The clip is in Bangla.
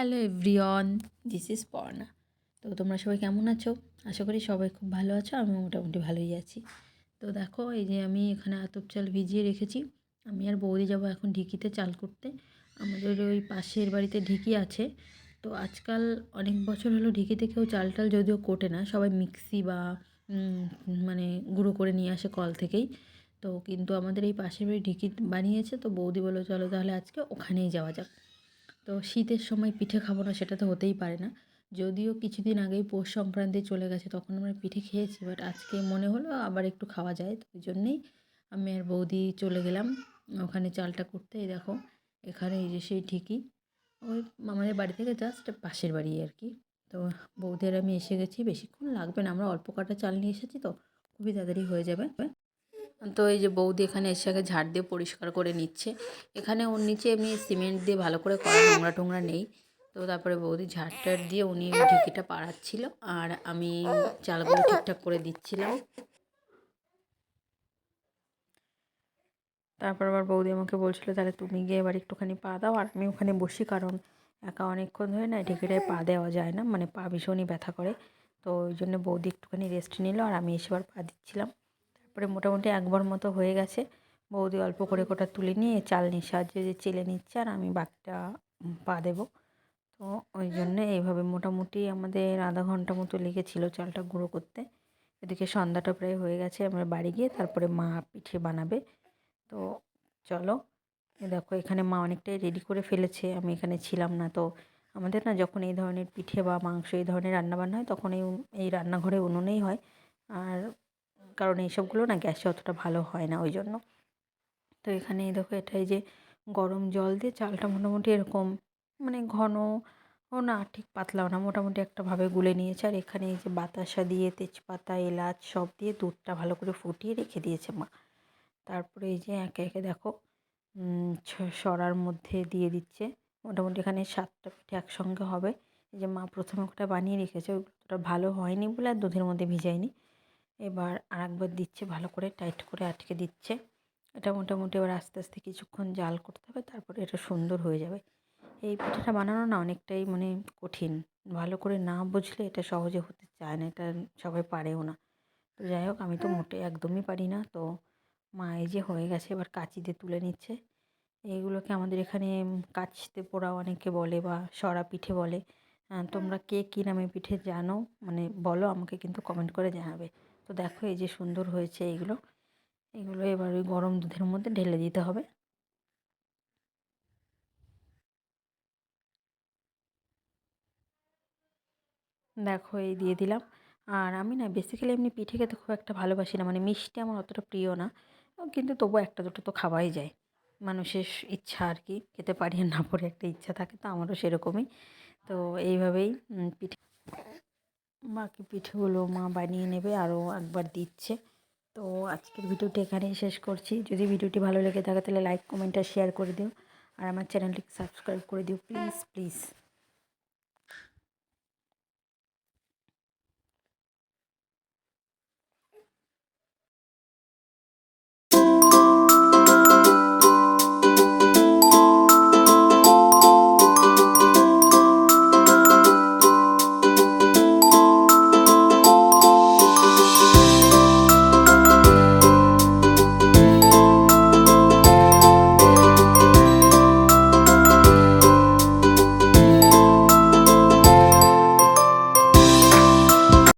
Hello everyone, this is Parna. তো তোমরা সবাই কেমন আছো? আশা করি সবাই খুব ভালো আছো। আমি মোটামুটি ভালোই আছি। তো দেখো, এই যে আমি এখানে আতপ চাল ভিজিয়ে রেখেছি। আমি আর বৌদি যাবো এখন ঢিকিতে চাল করতে। আমাদের ওই পাশের বাড়িতে ঢিকি আছে। তো আজকাল অনেক বছর হলো ঢিকিতে কেউ চাল টাল যদিও কোটে না, সবাই মিক্সি বা মানে গুঁড়ো করে নিয়ে আসে কল থেকেই। তো কিন্তু আমাদের এই পাশের বাড়ি ঢিকি বানিয়েছে, তো বৌদি বললো চলো তাহলে আজকে ওখানেই যাওয়া যাক। তো শীতের সময় পিঠে খাবো না সেটা তো হতেই পারে না। যদিও কিছুদিন আগেই পৌষ সংক্রান্তি চলে গেছে, তখন আমরা পিঠে খেয়েছি, বাট আজকে মনে হলো আবার একটু খাওয়া যায়, তো ওই জন্যেই আমি আর বৌদি চলে গেলাম ওখানে চালটা করতে। এই দেখো, এখানে এই যে সেই ঠিকই ওই আমাদের বাড়ি থেকে জাস্ট পাশের বাড়ি আর কি। তো বৌদি আর আমি এসে গেছি, বেশিক্ষণ লাগবে না, আমরা অল্প কটা চাল নিয়ে এসেছি তো খুবই তাড়াতাড়ি হয়ে যাবে। তো এই যে বৌদি এখানে এসে আগে ঝাড় দিয়ে পরিষ্কার করে নিচ্ছে। এখানে ওর নিচে এমনি সিমেন্ট দিয়ে ভালো করে করা, নোংরা টোংরা নেই। তো তারপরে বৌদি ঝাড় টাড় দিয়ে উনি ঢেঁকিটা পাড়াচ্ছিল, আর আমি চালগুলো ঠিকঠাক করে দিচ্ছিলাম। তারপর আবার বৌদি আমাকে বলছিল তাহলে তুমি গিয়ে এবার একটুখানি পা দাও আর আমি ওখানে বসি, কারণ একা অনেকক্ষণ ধরে না ঢেঁকিটায় পা দেওয়া যায় না, মানে পা ভীষণই ব্যথা করে। তো ওই জন্য বৌদি একটুখানি রেস্ট নিল আর আমি এসে এবার পা দিচ্ছিলাম। তারপরে মোটামুটি একবার মতো হয়ে গেছে। বৌদি অল্প করে কোটা তুলে নিয়ে চালনির সাহায্যে যে চেলে নিচ্ছে, আর আমি বাকিটা পা দেবো। তো ওই জন্যে এইভাবে মোটামুটি আমাদের আধা ঘন্টা মতো লেগেছিল চালটা গুঁড়ো করতে। এদিকে সন্ধ্যাটা প্রায় হয়ে গেছে, আমরা বাড়ি গিয়ে তারপরে মা পিঠে বানাবে। তো চলো, দেখো এখানে মা অনেকটাই রেডি করে ফেলেছে, আমি এখানে ছিলাম না। তো আমাদের না যখন এই ধরনের পিঠে বা মাংস এই ধরনের রান্নাবান্না হয় তখন এই রান্নাঘরে উনুনেই হয়। আর কারণ এইসবগুলো না গ্যাসে অতটা ভালো হয় না ওই জন্য। তো এখানে দেখো এটাই যে গরম জল দিয়ে চালটা মোটামুটি এরকম, মানে ঘন ও না ঠিক পাতলাও না, মোটামুটি একটাভাবে গুলে নিয়েছে। আর এখানে এই যে বাতাসা দিয়ে তেজপাতা এলাচ সব দিয়ে দুধটা ভালো করে ফুটিয়ে রেখে দিয়েছে মা। তারপরে এই যে একে একে দেখো সরার মধ্যে দিয়ে দিচ্ছে। মোটামুটি এখানে 7টা পিঠে একসঙ্গে হবে। এই যে মা প্রথমে ওটা বানিয়ে রেখেছে, ওটা ভালো হয়নি বলে আর দুধের মধ্যে ভিজায়নি। এবার আরেকবার দিচ্ছে, ভালো করে টাইট করে আটকে দিচ্ছে। এটা মোটামুটি এবার আস্তে আস্তে কিছুক্ষণ জাল করতে হবে, তারপরে এটা সুন্দর হয়ে যাবে। এই পিঠাটা বানানো না অনেকটাই মানে কঠিন, ভালো করে না বুঝলে এটা সহজে হতে চায় না, এটা সবাই পারেও না। তো যাই হোক, আমি তো মোটে একদমই পারি না। তো মা এই যে হয়ে গেছে, এবার কাঁচি দিয়ে তুলে নিচ্ছে। এইগুলোকে আমাদের এখানে কাচতে পোড়া অনেকে বলে বা সরা পিঠে বলে। তোমরা কে কী নামে পিঠে জানো মানে বলো, আমাকে কিন্তু কমেন্ট করে জানাবে। তো দেখো এই যে সুন্দর হয়েছে এইগুলো। এগুলো এবার ওই গরম দুধের মধ্যে ঢেলে দিতে হবে। দেখো এই দিয়ে দিলাম। আর আমি না বেসিক্যালি এমনি পিঠে খেতে খুব একটা ভালোবাসি না, মানে মিষ্টি আমার অতটা প্রিয় না। কিন্তু তবুও একটা দুটো তো খাওয়াই যায়, মানুষের ইচ্ছা আর কি, খেতে পারি আর না পারি একটা ইচ্ছা থাকে, তো আমারও সেরকমই। তো এইভাবেই পিঠে বাকি পিঠেগুলো মা বানিয়ে নেবে, আরও একবার দিচ্ছে। তো আজকের ভিডিওটি এখানেই শেষ করছি। যদি ভিডিওটি ভালো লেগে থাকে তাহলে লাইক কমেন্ট আর শেয়ার করে দিও, আর আমার চ্যানেলটিকে সাবস্ক্রাইব করে দিও প্লিজ প্লিজ।